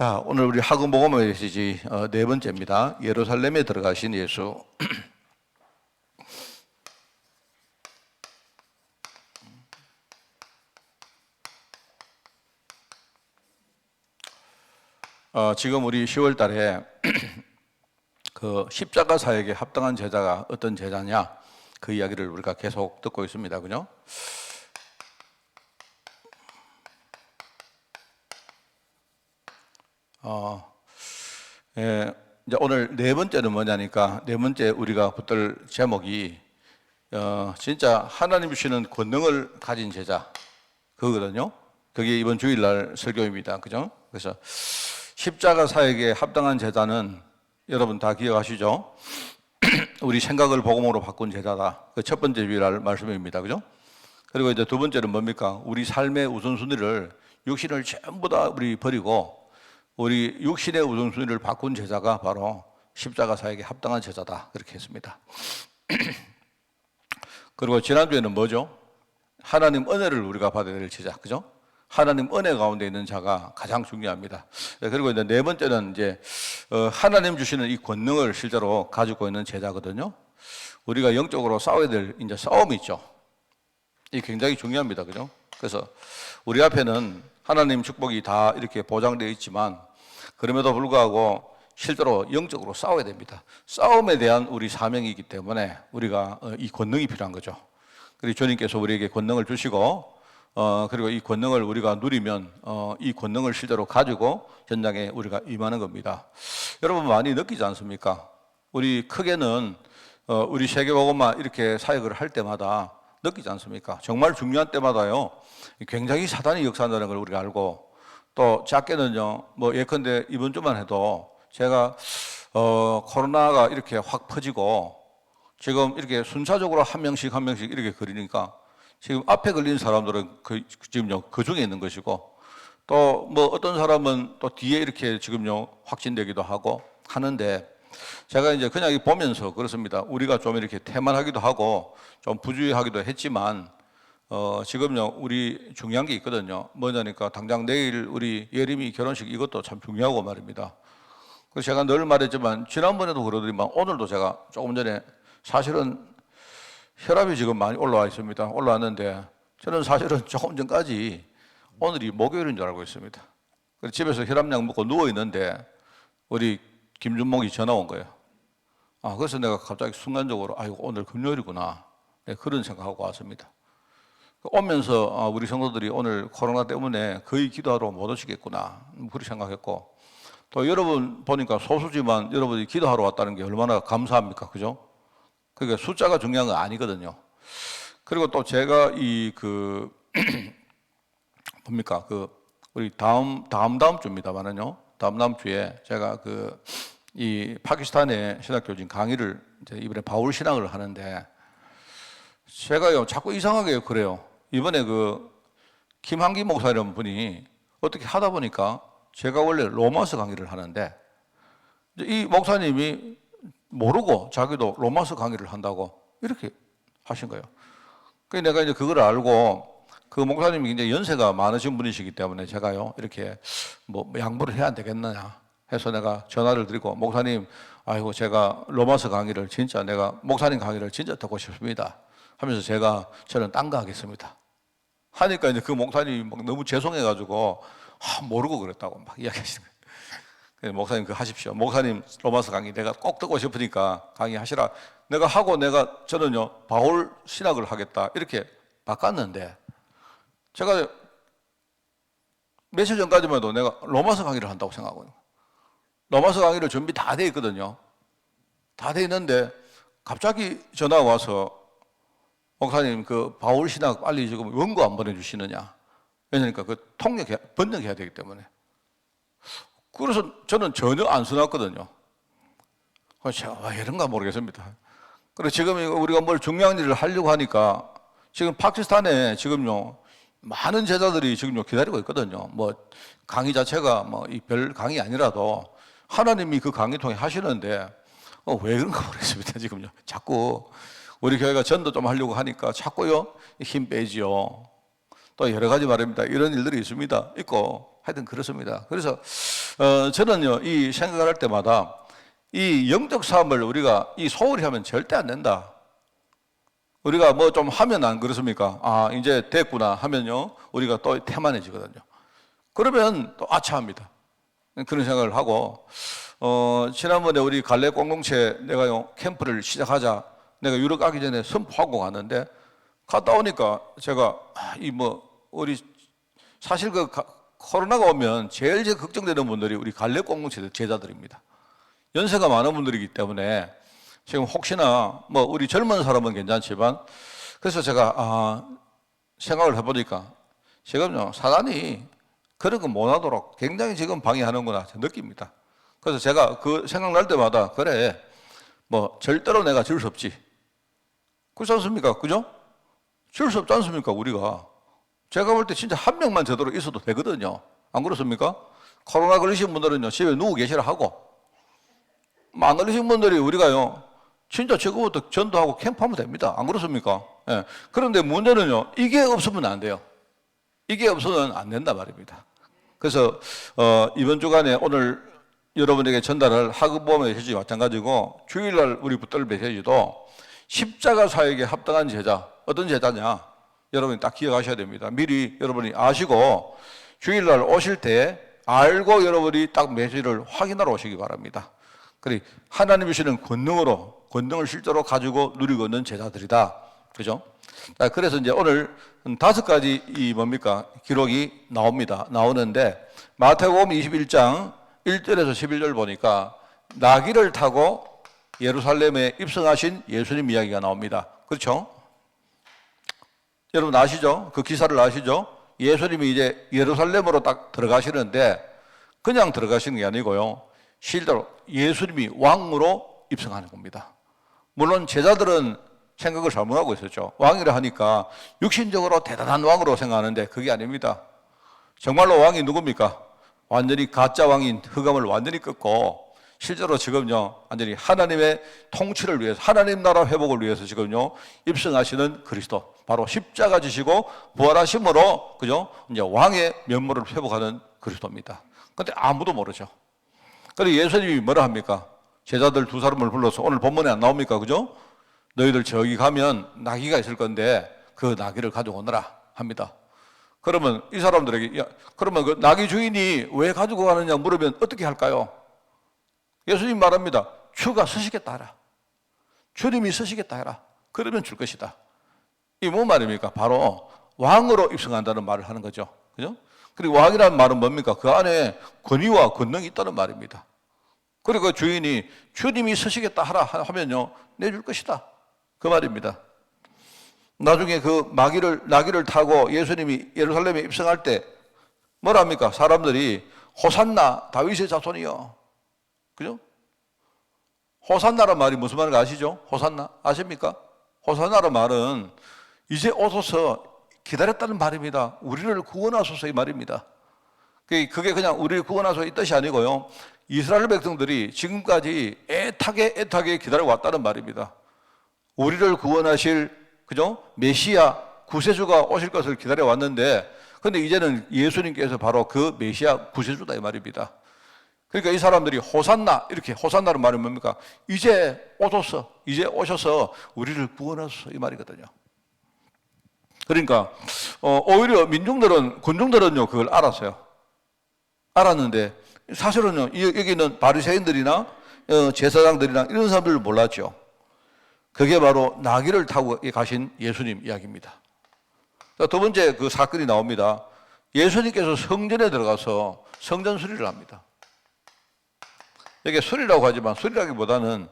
자, 오늘 우리 학원 복음의 메시지 네 번째입니다. 예루살렘에 들어가신 예수. 지금 우리 10월 달에 그 십자가 사역에 합당한 제자가 어떤 제자냐, 그 이야기를 우리가 계속 듣고 있습니다. 그죠? 이제 오늘 네 번째는 뭐냐니까, 네 번째 우리가 붙들 제목이 진짜 하나님 주시는 권능을 가진 제자, 그거거든요. 그게 이번 주일날 설교입니다. 그죠? 그래서 십자가 사역에 합당한 제자는 여러분 다 기억하시죠? 우리 생각을 복음으로 바꾼 제자다. 그 첫 번째 주일날 말씀입니다. 그죠? 그리고 이제 두 번째는 뭡니까? 우리 삶의 우선순위를, 육신을 전부 다 우리 버리고 우리 육신의 우선순위를 바꾼 제자가 바로 십자가 사역에 합당한 제자다. 그렇게 했습니다. 그리고 지난주에는 뭐죠? 하나님 은혜를 우리가 받아야 될 제자. 그죠? 하나님 은혜 가운데 있는 자가 가장 중요합니다. 그리고 이제 네 번째는 이제 하나님 주시는 이 권능을 실제로 가지고 있는 제자거든요. 우리가 영적으로 싸워야 될 이제 싸움이 있죠. 이 굉장히 중요합니다. 그죠? 그래서 우리 앞에는 하나님 축복이 다 이렇게 보장되어 있지만 그럼에도 불구하고 실제로 영적으로 싸워야 됩니다. 싸움에 대한 우리 사명이기 때문에 우리가 이 권능이 필요한 거죠. 그리고 주님께서 우리에게 권능을 주시고 그리고 이 권능을 우리가 누리면 이 권능을 실제로 가지고 현장에 우리가 임하는 겁니다. 여러분 많이 느끼지 않습니까? 우리 크게는 우리 세계복음화 이렇게 사역을 할 때마다 느끼지 않습니까? 정말 중요한 때마다요, 굉장히 사단이 역사한다는 걸 우리가 알고, 또 작게는요, 뭐 예컨대 이번 주만 해도 제가 코로나가 이렇게 확 퍼지고 지금 이렇게 순차적으로 한 명씩 이렇게 걸리니까 지금 앞에 걸린 사람들은 지금요 그 중에 있는 것이고, 또 뭐 어떤 사람은 또 뒤에 이렇게 지금요 확진되기도 하고 하는데, 제가 이제 그냥 보면서 그렇습니다. 우리가 좀 이렇게 태만하기도 하고 좀 부주의하기도 했지만 지금요 우리 중요한 게 있거든요. 뭐냐니까 당장 내일 우리 예림이 결혼식, 이것도 참 중요하고 말입니다. 그래서 제가 늘 말했지만 지난번에도 그러더니만 오늘도 제가 조금 전에 사실은 혈압이 지금 많이 올라와 있습니다. 올라왔는데 저는 사실은 조금 전까지 오늘이 목요일인 줄 알고 있습니다. 그래서 집에서 혈압약 먹고 누워 있는데 우리 김준목이 전화 온 거예요. 그래서 내가 갑자기 순간적으로 아이고 오늘 금요일이구나, 네, 그런 생각하고 왔습니다. 오면서 우리 성도들이 오늘 코로나 때문에 거의 기도하러 못 오시겠구나, 그렇게 생각했고, 또 여러분 보니까 소수지만 여러분이 기도하러 왔다는 게 얼마나 감사합니까? 그죠? 그러니까 숫자가 중요한 건 아니거든요. 그리고 또 제가 뭡니까? 우리 다음 주입니다만은요. 다음 주에 제가 이 파키스탄의 신학교진 강의를 이제 이번에 바울 신학을 하는데, 제가요 자꾸 이상하게 그래요. 이번에 김한기 목사라는 분이 어떻게 하다 보니까 제가 원래 로마서 강의를 하는데 이 목사님이 모르고 자기도 로마서 강의를 한다고 이렇게 하신 거예요. 그래서 내가 이제 그걸 알고, 그 목사님이 굉장히 연세가 많으신 분이시기 때문에 제가요 이렇게 뭐 양보를 해야 되겠느냐 해서 내가 전화를 드리고, 목사님, 아이고 제가 로마서 강의를 진짜 내가 목사님 강의를 진짜 듣고 싶습니다 하면서 저는 딴 거 하겠습니다 하니까 이제 그 목사님이 막 너무 죄송해가지고 모르고 그랬다고 막 이야기하시는 거예요. 그래서 목사님 하십시오. 목사님 로마서 강의 내가 꼭 듣고 싶으니까 강의하시라. 저는요 바울 신학을 하겠다 이렇게 바꿨는데, 제가 며칠 전까지만 해도 내가 로마서 강의를 한다고 생각하거든요. 로마서 강의를 준비 다 돼 있거든요. 다 돼 있는데 갑자기 전화가 와서 목사님 바울 신학 빨리 지금 원고 안 보내주시느냐. 왜냐니까 번역해야 되기 때문에. 그래서 저는 전혀 안 써놨거든요. 그래서 제가 이런가 모르겠습니다. 그래서 지금 우리가 뭘 중요한 일을 하려고 하니까 지금 파키스탄에 지금요 많은 제자들이 지금요 기다리고 있거든요. 뭐 강의 자체가 뭐 이 별 강의 아니라도 하나님이 그 강의 통해 하시는데 왜 그런가 모르겠습니다. 지금요 자꾸 우리 교회가 전도 좀 하려고 하니까 자꾸요 힘 빼지요. 또 여러 가지 말입니다. 이런 일들이 있고 하여튼 그렇습니다. 그래서 저는요, 이 생각을 할 때마다 이 영적 싸움을 우리가 이 소홀히 하면 절대 안 된다. 우리가 뭐 좀 하면 안 그렇습니까? 아, 이제 됐구나 하면요, 우리가 또 태만해지거든요. 그러면 또 아차합니다. 그런 생각을 하고, 지난번에 우리 갈래 공동체 내가요, 캠프를 시작하자. 내가 유럽 가기 전에 선포하고 갔는데, 갔다 오니까 제가, 우리, 사실 코로나가 오면 제일 걱정되는 분들이 우리 갈래 공동체 제자들입니다. 연세가 많은 분들이기 때문에 지금 혹시나 우리 젊은 사람은 괜찮지만, 그래서 제가 생각을 해보니까 지금요, 사단이 그런 거 못하도록 굉장히 지금 방해하는구나 느낍니다. 그래서 제가 그 생각날 때마다 그래, 절대로 내가 질 수 없지. 그렇지 않습니까? 그죠? 질 수 없지 않습니까? 우리가. 제가 볼 때 진짜 한 명만 제대로 있어도 되거든요. 안 그렇습니까? 코로나 걸리신 분들은요, 집에 누워 계시라 하고, 안 걸리신 분들이 우리가요, 진짜 지금부터 전도하고 캠프하면 됩니다. 안 그렇습니까? 예. 그런데 문제는요, 이게 없으면 안 돼요. 이게 없으면 안 된다 말입니다. 그래서 이번 주간에 오늘 여러분에게 전달할 하급보험 메시지 마찬가지고, 주일날 우리 붙들 메시지도 십자가 사역에 합당한 제자, 어떤 제자냐, 여러분이 딱 기억하셔야 됩니다. 미리 여러분이 아시고 주일날 오실 때 알고 여러분이 딱 메시지를 확인하러 오시기 바랍니다. 그리고 하나님이 주시는 권능을 실제로 가지고 누리고 있는 제자들이다. 그죠? 그래서 이제 오늘 5가지 기록이 나오는데, 마태복음 21장 1절에서 11절 보니까 나귀를 타고 예루살렘에 입성하신 예수님 이야기가 나옵니다. 그렇죠? 여러분 아시죠? 그 기사를 아시죠? 예수님이 이제 예루살렘으로 딱 들어가시는데 그냥 들어가시는 게 아니고요, 실제로 예수님이 왕으로 입성하는 겁니다. 물론 제자들은 생각을 잘못하고 있었죠. 왕이라 하니까 육신적으로 대단한 왕으로 생각하는데 그게 아닙니다. 정말로 왕이 누굽니까? 완전히 가짜 왕인 흑암을 완전히 꺾고 실제로 지금요, 완전히 하나님의 통치를 위해서, 하나님 나라 회복을 위해서 지금요, 입성하시는 그리스도, 바로 십자가 지시고 부활하심으로, 그죠? 이제 왕의 면모를 회복하는 그리스도입니다. 근데 아무도 모르죠. 그리고 예수님이 뭐라 합니까? 제자들 2사람을 불러서, 오늘 본문에 안 나옵니까? 그죠? 너희들 저기 가면 나귀가 있을 건데 그 나귀를 가져오너라 합니다. 그러면 이 사람들에게, 그러면 그 나귀 주인이 왜 가지고 가느냐 물으면 어떻게 할까요? 예수님 말합니다. 주가 서시겠다 하라. 주님이 서시겠다 해라. 그러면 줄 것이다. 이게 뭔 말입니까? 바로 왕으로 입성한다는 말을 하는 거죠. 그죠? 그리고 왕이라는 말은 뭡니까? 그 안에 권위와 권능이 있다는 말입니다. 그리고 그 주인이 주님이 서시겠다 하라 하면요, 내줄 것이다. 그 말입니다. 나중에 그 나귀를 타고 예수님이 예루살렘에 입성할 때 뭐라 합니까? 사람들이 호산나 다윗의 자손이요. 그죠? 호산나란 말이 무슨 말인지 아시죠? 호산나 아십니까? 호산나란 말은 이제 오소서 기다렸다는 말입니다. 우리를 구원하소서 이 말입니다. 그게 그냥 우리를 구원하소서 이 뜻이 아니고요, 이스라엘 백성들이 지금까지 애타게 기다려왔다는 말입니다. 우리를 구원하실, 그죠? 메시아 구세주가 오실 것을 기다려왔는데, 근데 이제는 예수님께서 바로 그 메시아 구세주다 이 말입니다. 그러니까 이 사람들이 호산나, 이렇게, 호산나는 말은 뭡니까? 이제 오셔서 우리를 구원하소서 이 말이거든요. 그러니까 오히려 군중들은요 그걸 알았는데 사실은요, 여기 있는 바리새인들이나 제사장들이나 이런 사람들을 몰랐죠. 그게 바로 나귀를 타고 가신 예수님 이야기입니다. 두 번째 그 사건이 나옵니다. 예수님께서 성전에 들어가서 성전 수리를 합니다. 이게 수리라고 하지만 수리라기보다는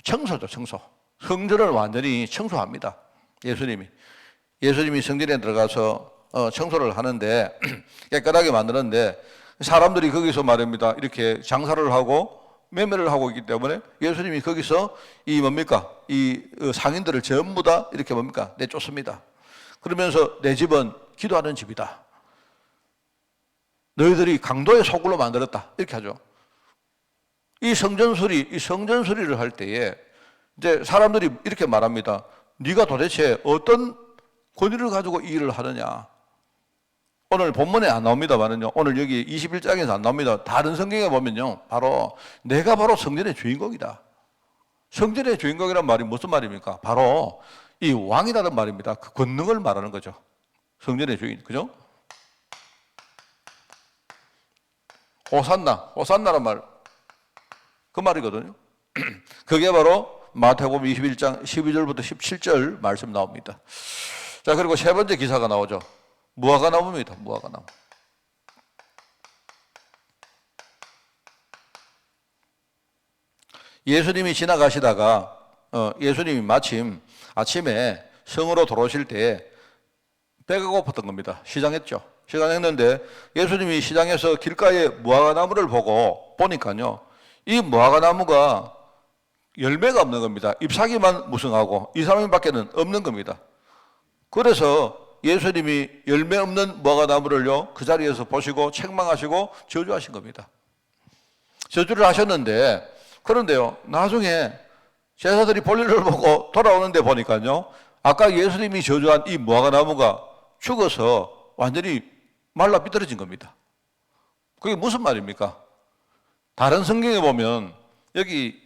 청소죠, 청소. 성전을 완전히 청소합니다. 예수님이 성전에 들어가서 청소를 하는데 깨끗하게 만드는데, 사람들이 거기서 말입니다, 이렇게 장사를 하고 매매를 하고 있기 때문에 예수님이 거기서 이 상인들을 전부 다 이렇게 내쫓습니다. 그러면서 내 집은 기도하는 집이다. 너희들이 강도의 소굴로 만들었다. 이렇게 하죠. 이 성전 수리를 할 때에 이제 사람들이 이렇게 말합니다. 네가 도대체 어떤 권위를 가지고 이 일을 하느냐? 오늘 본문에 안 나옵니다만은요. 오늘 여기 21장에서 안 나옵니다. 다른 성경에 보면요. 내가 바로 성전의 주인공이다. 성전의 주인공이란 말이 무슨 말입니까? 바로 이 왕이라는 말입니다. 그 권능을 말하는 거죠. 성전의 주인. 그죠? 호산나란 말. 그 말이거든요. 그게 바로 마태복음 21장 12절부터 17절 말씀 나옵니다. 자, 그리고 세 번째 기사가 나오죠. 무화과나무입니다. 무화과나무. 예수님이 지나가시다가 예수님이 마침 아침에 성으로 들어오실 때 배가 고팠던 겁니다. 시장했죠. 시장했는데 예수님이 시장에서 길가에 무화과나무를 보니까요. 이 무화과나무가 열매가 없는 겁니다. 잎사귀만 무성하고 이 사람밖에는 없는 겁니다. 그래서 예수님이 열매 없는 무화과나무를요 그 자리에서 보시고 책망하시고 저주하신 겁니다. 저주를 하셨는데 그런데요 나중에 제사들이 볼일을 보고 돌아오는데 보니까요 아까 예수님이 저주한 이 무화과나무가 죽어서 완전히 말라 비틀어진 겁니다. 그게 무슨 말입니까? 다른 성경에 보면 여기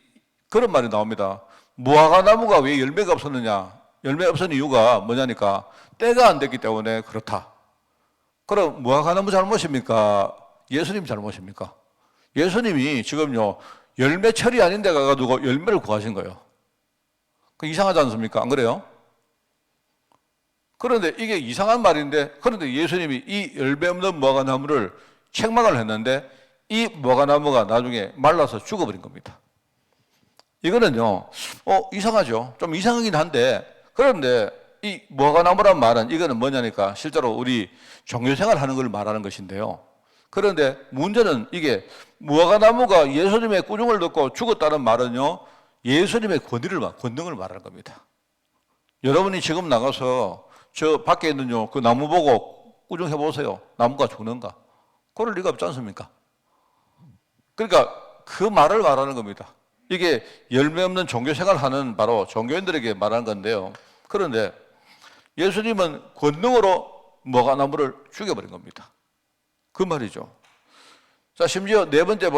그런 말이 나옵니다. 무화과나무가 왜 열매가 없었느냐? 열매 없은 이유가 뭐냐니까 때가 안 됐기 때문에 그렇다. 그럼 무화과나무 잘못입니까? 예수님 잘못입니까? 예수님이 지금요 열매철이 아닌데 가가지고 열매를 구하신 거예요. 그 이상하지 않습니까? 안 그래요? 그런데 이게 이상한 말인데 그런데 예수님이 이 열매 없는 무화과나무를 책망을 했는데 이 무화과나무가 나중에 말라서 죽어버린 겁니다. 이거는요 이상하죠. 좀 이상하긴 한데 그런데 이 무화과나무란 말은 이거는 뭐냐니까 실제로 우리 종교생활 하는 걸 말하는 것인데요. 그런데 문제는 이게 무화과나무가 예수님의 꾸중을 듣고 죽었다는 말은요 예수님의 권능을 말하는 겁니다. 여러분이 지금 나가서 저 밖에 있는 그 나무 보고 꾸중해 보세요. 나무가 죽는가? 그럴 리가 없지 않습니까? 그러니까 그 말을 말하는 겁니다. 이게 열매 없는 종교생활 하는 바로 종교인들에게 말하는 건데요. 그런데 예수님은 권능으로 무화과나무를 죽여버린 겁니다. 그 말이죠. 자, 심지어 네 번째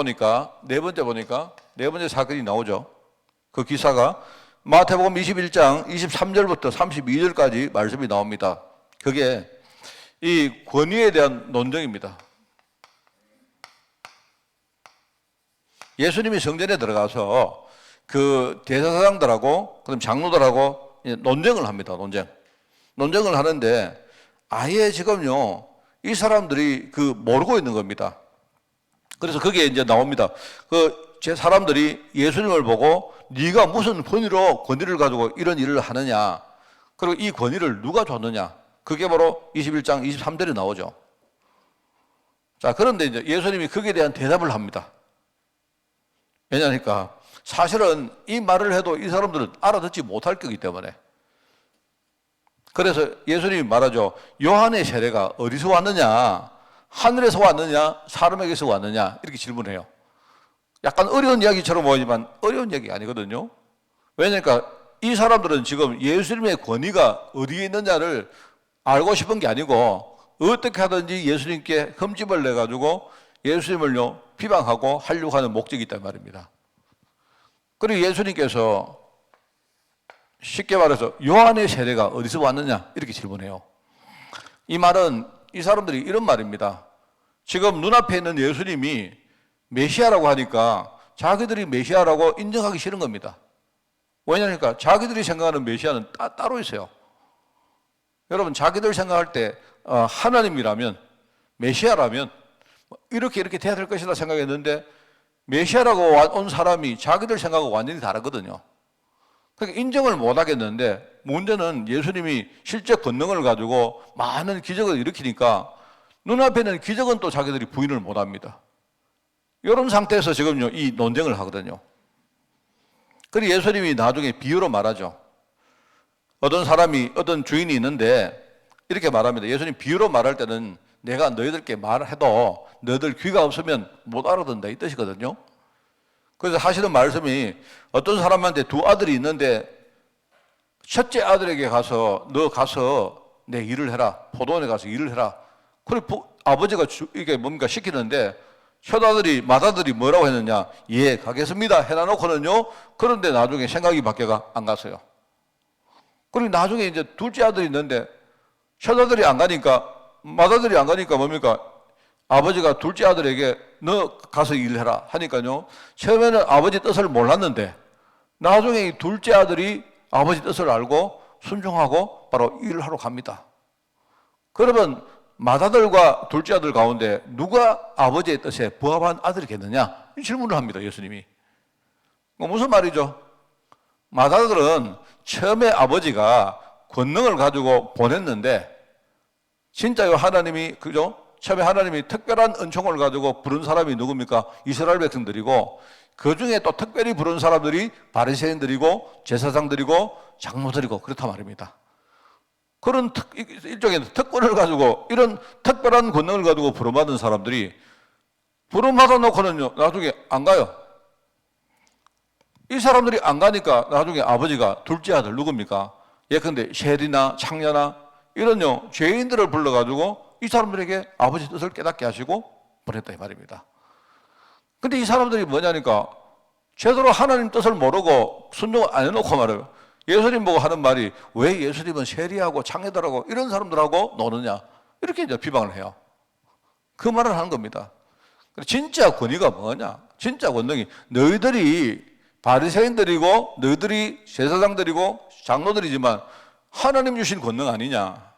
사건이 나오죠. 그 기사가 마태복음 21장 23절부터 32절까지 말씀이 나옵니다. 그게 이 권위에 대한 논쟁입니다. 예수님이 성전에 들어가서 그 대제사장들하고 그다음 장로들하고 논쟁을 합니다. 논쟁을 하는데 아예 지금요 이 사람들이 그 모르고 있는 겁니다. 그래서 그게 이제 나옵니다. 제 사람들이 예수님을 보고 네가 무슨 권위를 가지고 이런 일을 하느냐, 그리고 이 권위를 누가 줬느냐, 그게 바로 21장 23절에 나오죠. 자, 그런데 이제 예수님이 거기에 대한 대답을 합니다. 왜냐니까 사실은 이 말을 해도 이 사람들은 알아듣지 못할 거기 때문에. 그래서 예수님이 말하죠. 요한의 세례가 어디서 왔느냐? 하늘에서 왔느냐? 사람에게서 왔느냐? 이렇게 질문해요. 약간 어려운 이야기처럼 보이지만 어려운 이야기가 아니거든요. 왜냐니까 이 사람들은 지금 예수님의 권위가 어디에 있느냐를 알고 싶은 게 아니고 어떻게 하든지 예수님께 흠집을 내가지고 예수님을요 비방하고 하려고 하는 목적이 있단 말입니다. 그리고 예수님께서 쉽게 말해서 요한의 세례가 어디서 왔느냐 이렇게 질문해요. 이 말은 이 사람들이 이런 말입니다. 지금 눈앞에 있는 예수님이 메시아라고 하니까 자기들이 메시아라고 인정하기 싫은 겁니다. 왜냐니까 자기들이 생각하는 메시아는 따로 있어요. 여러분 자기들 생각할 때 하나님이라면 메시아라면 이렇게 돼야 될 것이다 생각했는데 메시아라고 온 사람이 자기들 생각하고 완전히 다르거든요. 그러니까 인정을 못 하겠는데 문제는 예수님이 실제 권능을 가지고 많은 기적을 일으키니까 눈앞에 있는 기적은 또 자기들이 부인을 못 합니다. 이런 상태에서 지금요 이 논쟁을 하거든요. 그리고 예수님이 나중에 비유로 말하죠. 어떤 주인이 있는데 이렇게 말합니다. 예수님 비유로 말할 때는 내가 너희들께 말해도 너희들 귀가 없으면 못 알아듣는다 이 뜻이거든요. 그래서 하시는 말씀이 어떤 사람한테 두 아들이 있는데 첫째 아들에게 가서 너 가서 내 일을 해라. 포도원에 가서 일을 해라. 그래 아버지가 이게 뭡니까 시키는데 처자들이 맏아들이 뭐라고 했느냐? 예, 가겠습니다. 해놔놓고는요. 그런데 나중에 생각이 바뀌어가 안 갔어요. 그리고 나중에 이제 둘째 아들이 있는데 처자들이 안 가니까 맏아들이 안 가니까 뭡니까? 아버지가 둘째 아들에게 너 가서 일해라 하니까요. 처음에는 아버지 뜻을 몰랐는데 나중에 이 둘째 아들이 아버지 뜻을 알고 순종하고 바로 일을 하러 갑니다. 그러면 맏아들과 둘째 아들 가운데 누가 아버지의 뜻에 부합한 아들이겠느냐? 이 질문을 합니다. 예수님이. 무슨 말이죠? 맏아들은 처음에 아버지가 권능을 가지고 보냈는데 진짜요 하나님이 그죠? 처음에 하나님이 특별한 은총을 가지고 부른 사람이 누굽니까? 이스라엘 백성들이고 그 중에 또 특별히 부른 사람들이 바리새인들이고 제사장들이고 장로들이고 그렇단 말입니다. 그런 일종의 특권을 가지고 이런 특별한 권능을 가지고 부름받은 사람들이 부름받아 놓고는요 나중에 안 가요. 이 사람들이 안 가니까 나중에 아버지가 둘째 아들 누굽니까? 예컨대 셀이나 창녀나 이런 죄인들을 불러가지고 이 사람들에게 아버지 뜻을 깨닫게 하시고 보냈다 이 말입니다. 근데 이 사람들이 뭐냐니까 제대로 하나님 뜻을 모르고 순종을 안 해놓고 말해요. 예수님 보고 하는 말이 왜 예수님은 세리하고 창녀들하고 이런 사람들하고 노느냐 이렇게 이제 비방을 해요. 그 말을 하는 겁니다. 진짜 권위가 뭐냐? 진짜 권능이 너희들이 바리새인들이고 너희들이 제사장들이고 장로들이지만 하나님 주신 권능 아니냐?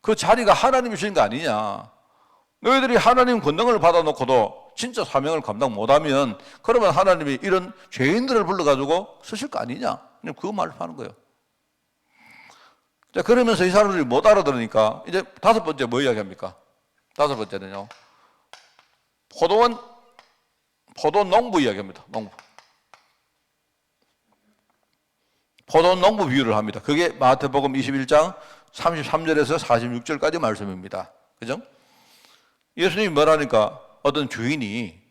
그 자리가 하나님 주신 거 아니냐? 너희들이 하나님 권능을 받아놓고도 진짜 사명을 감당 못하면 그러면 하나님이 이런 죄인들을 불러가지고 쓰실 거 아니냐? 그 말을 하는 거예요. 자, 그러면서 이 사람들이 못 알아들으니까 이제 다섯 번째 뭐 이야기합니까? 다섯 번째는요. 포도원 농부 이야기합니다. 농부. 포도원 농부 비유를 합니다. 그게 마태복음 21장 33절에서 46절까지 말씀입니다. 그죠? 예수님이 뭐라니까 어떤 주인이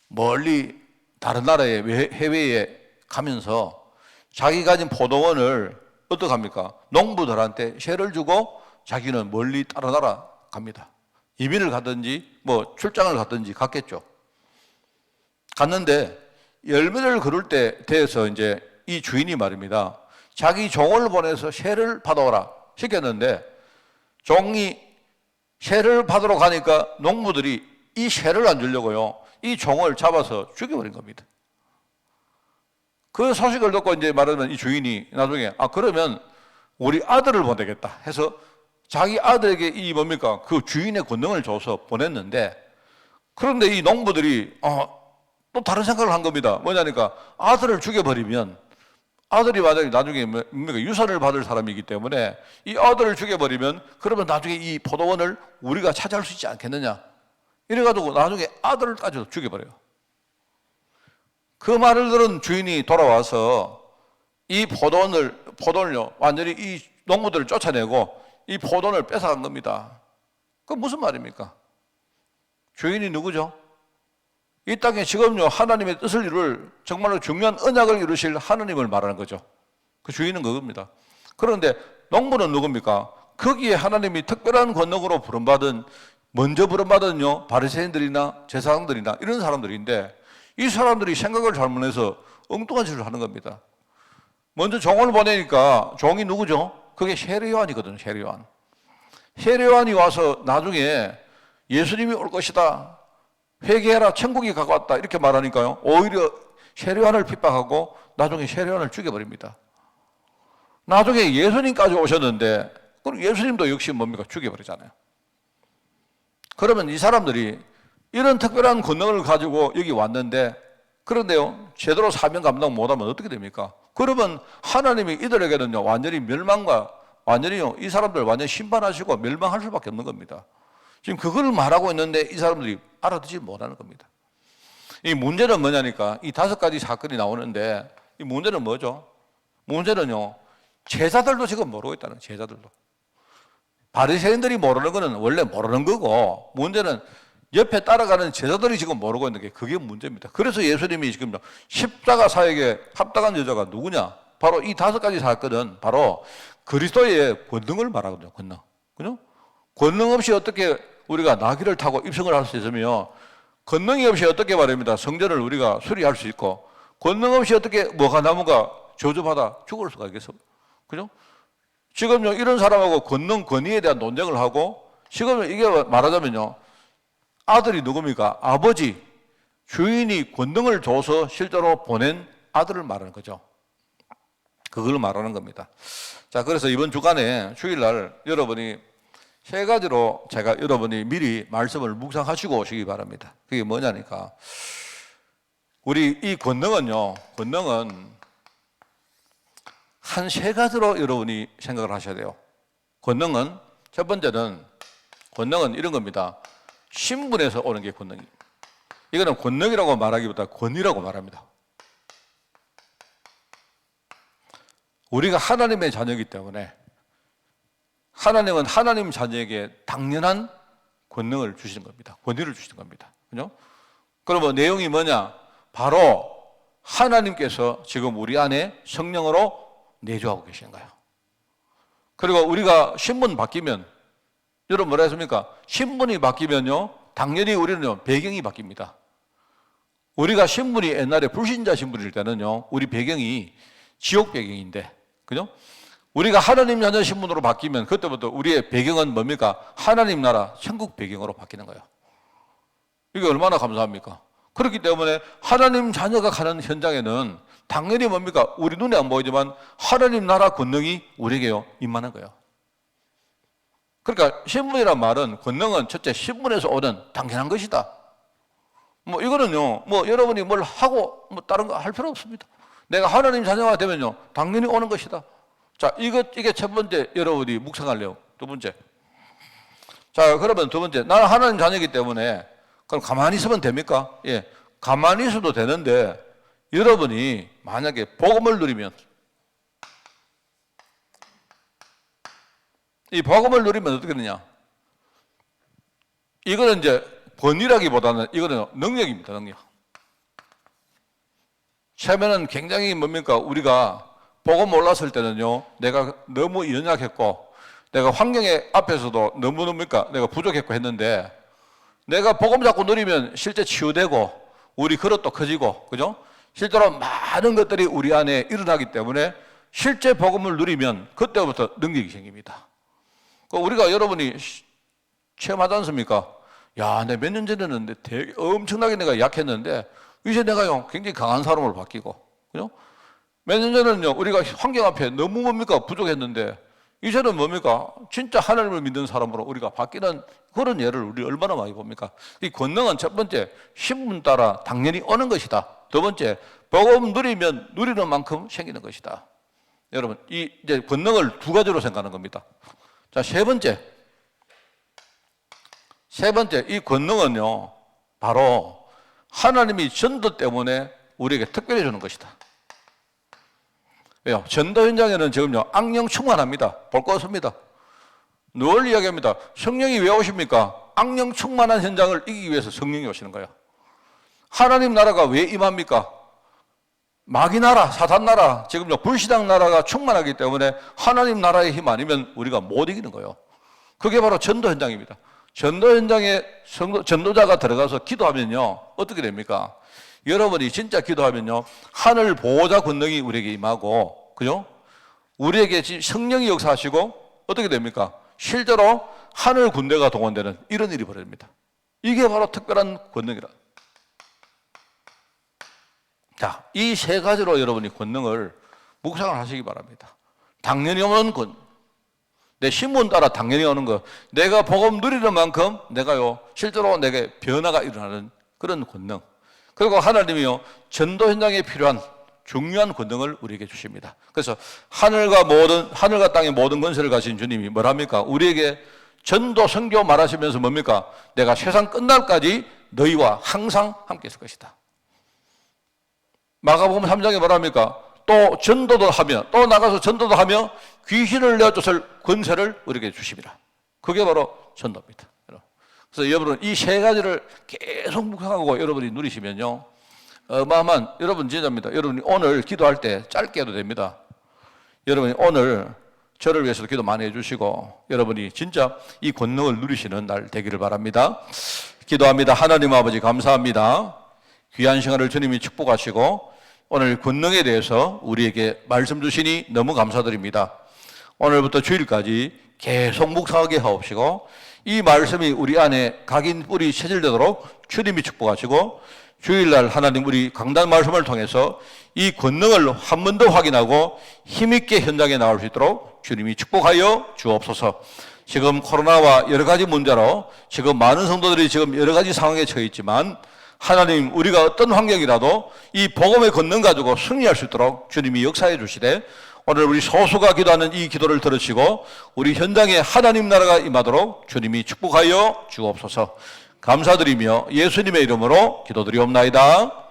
멀리 다른 나라에 해외에 가면서 자기 가진 포도원을 어떻게 합니까? 농부들한테 세를 주고 자기는 멀리 다른 나라 갑니다. 이민을 가든지 뭐 출장을 가든지 갔겠죠. 갔는데 열매를 거둘 때 돼서 이제 이 주인이 말입니다. 자기 종을 보내서 세를 받아오라 시켰는데 종이 세를 받으러 가니까 농부들이 이 세를 안 주려고요. 이 종을 잡아서 죽여버린 겁니다. 그 소식을 듣고 이제 말하면 이 주인이 나중에 그러면 우리 아들을 보내겠다 해서 자기 아들에게 이 뭡니까? 그 주인의 권능을 줘서 보냈는데 그런데 이 농부들이 또 다른 생각을 한 겁니다. 뭐냐니까 아들을 죽여버리면 아들이 만약에 나중에 뭡니까? 유산을 받을 사람이기 때문에 이 아들을 죽여버리면 그러면 나중에 이 포도원을 우리가 차지할 수 있지 않겠느냐 이래가지고 나중에 아들까지도 죽여버려요. 그 말을 들은 주인이 돌아와서 이 포도원을요 완전히 이 농부들을 쫓아내고 이 포도원을 뺏어간 겁니다. 그 무슨 말입니까? 주인이 누구죠? 이 땅에 지금요 하나님의 뜻을 이룰 정말로 중요한 언약을 이루실 하나님을 말하는 거죠. 그 주인은 그겁니다. 그런데 농부는 누굽니까? 거기에 하나님이 특별한 권능으로 먼저 부름받은요 바리새인들이나 제사장들이나 이런 사람들인데 이 사람들이 생각을 잘못해서 엉뚱한 짓을 하는 겁니다. 먼저 종을 보내니까 종이 누구죠? 그게 세례요한이거든요. 세례요한. 세례요한이 와서 나중에 예수님이 올 것이다. 회개해라. 천국이 가까웠다. 이렇게 말하니까요. 오히려 세례요한을 핍박하고 나중에 세례요한을 죽여버립니다. 나중에 예수님까지 오셨는데 그럼 예수님도 역시 뭡니까? 죽여버리잖아요. 그러면 이 사람들이 이런 특별한 권능을 가지고 여기 왔는데 그런데요 제대로 사명 감당 못하면 어떻게 됩니까? 그러면 하나님이 이들에게는요 완전히 완전히요 이 사람들 완전히 심판하시고 멸망할 수밖에 없는 겁니다. 지금 그걸 말하고 있는데 이 사람들이 알아듣지 못하는 겁니다. 이 문제는 뭐냐니까 이 다섯 가지 사건이 나오는데 이 문제는 뭐죠? 문제는요 제자들도 지금 모르고 있다는 제자들도. 바리새인들이 모르는 거는 원래 모르는 거고 문제는 옆에 따라가는 제자들이 지금 모르고 있는 게 그게 문제입니다. 그래서 예수님이 지금 십자가 사역에 합당한 여자가 누구냐? 바로 이 다섯 가지 사건은 바로 그리스도의 권능을 말하거든요. 권능. 그죠? 권능 없이 어떻게 우리가 나귀를 타고 입성을 할 수 있으며, 권능이 없이 어떻게 말입니다. 성전을 우리가 수리할 수 있고, 권능 없이 어떻게 뭐가 나무가 저주받아 죽을 수가 있겠어. 그죠? 지금요, 이런 사람하고 권능, 권위에 대한 논쟁을 하고, 지금 이게 말하자면요, 아들이 누굽니까? 아버지, 주인이 권능을 줘서 실제로 보낸 아들을 말하는 거죠. 그걸 말하는 겁니다. 자, 그래서 이번 주간에 주일날 여러분이 세 가지로 제가 여러분이 미리 말씀을 묵상하시고 오시기 바랍니다. 그게 뭐냐니까, 우리 이 권능은요, 권능은 한 세 가지로 여러분이 생각을 하셔야 돼요. 권능은, 첫 번째는, 권능은 이런 겁니다. 신분에서 오는 게 권능입니다. 이거는 권능이라고 말하기보다 권위라고 말합니다. 우리가 하나님의 자녀이기 때문에 하나님은 하나님 자녀에게 당연한 권능을 주시는 겁니다. 권위를 주시는 겁니다. 그죠? 그러면 내용이 뭐냐? 바로 하나님께서 지금 우리 안에 성령으로 내주하고 계시는 거예요. 그리고 우리가 신분 바뀌면, 여러분 뭐라 했습니까? 신분이 바뀌면요, 당연히 우리는요, 배경이 바뀝니다. 우리가 신분이 옛날에 불신자 신분일 때는요, 우리 배경이 지옥 배경인데, 그죠? 우리가 하나님 자녀 신분으로 바뀌면 그때부터 우리의 배경은 뭡니까? 하나님 나라 천국 배경으로 바뀌는 거예요. 이게 얼마나 감사합니까? 그렇기 때문에 하나님 자녀가 가는 현장에는 당연히 뭡니까? 우리 눈에 안 보이지만 하나님 나라 권능이 우리에게요, 임하는 거예요. 그러니까 신분이란 말은, 권능은 첫째 신분에서 오는 당연한 것이다. 뭐 이거는요, 뭐 여러분이 뭘 하고 뭐 다른 거 할 필요 없습니다. 내가 하나님 자녀가 되면요, 당연히 오는 것이다. 자, 이게 첫 번째 여러분이 묵상할래요. 두 번째. 자, 그러면 두 번째. 나는 하나님 자녀이기 때문에 그럼 가만히 있으면 됩니까? 예. 가만히 있어도 되는데, 여러분이 만약에 복음을 누리면, 이 복음을 누리면 어떻게 되느냐? 이거는 이제 권위라기보다는 이거는 능력입니다, 능력. 처음에는 굉장히 뭡니까? 우리가 복음 올랐을 때는요, 내가 너무 연약했고, 내가 환경의 앞에서도 너무 뭡니까? 내가 부족했고 했는데, 내가 복음 잡고 누리면 실제 치유되고, 우리 그릇도 커지고, 그죠? 실제로 많은 것들이 우리 안에 일어나기 때문에 실제 복음을 누리면 그때부터 능력이 생깁니다. 우리가 여러분이 체험하지 않습니까? 야, 내 몇 년 전에는 되게 엄청나게 내가 약했는데 이제 내가요 굉장히 강한 사람으로 바뀌고, 그죠? 몇 년 전에는요 우리가 환경 앞에 너무 뭡니까? 부족했는데 이제는 뭡니까? 진짜 하나님을 믿는 사람으로 우리가 바뀌는 그런 예를 우리 얼마나 많이 봅니까? 이 권능은 첫 번째 신분 따라 당연히 오는 것이다. 두 번째, 복음 누리면 누리는 만큼 생기는 것이다. 여러분, 이제 권능을 두 가지로 생각하는 겁니다. 자, 세 번째, 이 권능은요, 바로 하나님이 전도 때문에 우리에게 특별히 주는 것이다. 왜요? 전도 현장에는 지금요, 악령 충만합니다. 볼 거 없습니다. 늘 이야기합니다. 성령이 왜 오십니까? 악령 충만한 현장을 이기기 위해서 성령이 오시는 거예요. 하나님 나라가 왜 임합니까? 마귀 나라, 사탄 나라, 지금요 불신앙 나라가 충만하기 때문에 하나님 나라의 힘 아니면 우리가 못 이기는 거예요. 그게 바로 전도 현장입니다. 전도 현장에 전도자가 들어가서 기도하면요 어떻게 됩니까? 여러분이 진짜 기도하면요 하늘 보호자 권능이 우리에게 임하고, 그죠? 우리에게 성령이 역사하시고 어떻게 됩니까? 실제로 하늘 군대가 동원되는 이런 일이 벌어집니다. 이게 바로 특별한 권능이라. 자, 이 세 가지로 여러분이 권능을 묵상을 하시기 바랍니다. 당연히 오는 권, 내 신분 따라 당연히 오는 것, 내가 복음 누리는 만큼 내가요 실제로 내게 변화가 일어나는 그런 권능. 그리고 하나님이요 전도 현장에 필요한 중요한 권능을 우리에게 주십니다. 그래서 하늘과 땅의 모든 권세를 가진 주님이 뭐랍니까? 우리에게 전도 선교 말하시면서 뭡니까? 내가 세상 끝날까지 너희와 항상 함께 있을 것이다. 마가복음 3장에 뭐랍니까? 또 전도도 하며, 또 나가서 전도도 하며 귀신을 내쫓을 권세를 우리에게 주십니다. 그게 바로 전도입니다. 그래서 여러분 이 세 가지를 계속 묵상하고 여러분이 누리시면요 어마어마한, 여러분 진짜입니다. 여러분이 오늘 기도할 때 짧게 해도 됩니다. 여러분이 오늘 저를 위해서도 기도 많이 해주시고 여러분이 진짜 이 권능을 누리시는 날 되기를 바랍니다. 기도합니다. 하나님 아버지 감사합니다. 귀한 시간을 주님이 축복하시고 오늘 권능에 대해서 우리에게 말씀 주시니 너무 감사드립니다. 오늘부터 주일까지 계속 묵상하게 하옵시고 이 말씀이 우리 안에 각인 뿌리 체질되도록 주님이 축복하시고 주일날 하나님 우리 강단 말씀을 통해서 이 권능을 한 번 더 확인하고 힘있게 현장에 나올 수 있도록 주님이 축복하여 주옵소서. 지금 코로나와 여러 가지 문제로 지금 많은 성도들이 지금 여러 가지 상황에 처해 있지만 하나님 우리가 어떤 환경이라도 이 복음의 권능 가지고 승리할 수 있도록 주님이 역사해 주시되 오늘 우리 소수가 기도하는 이 기도를 들으시고 우리 현장에 하나님 나라가 임하도록 주님이 축복하여 주옵소서. 감사드리며 예수님의 이름으로 기도드리옵나이다.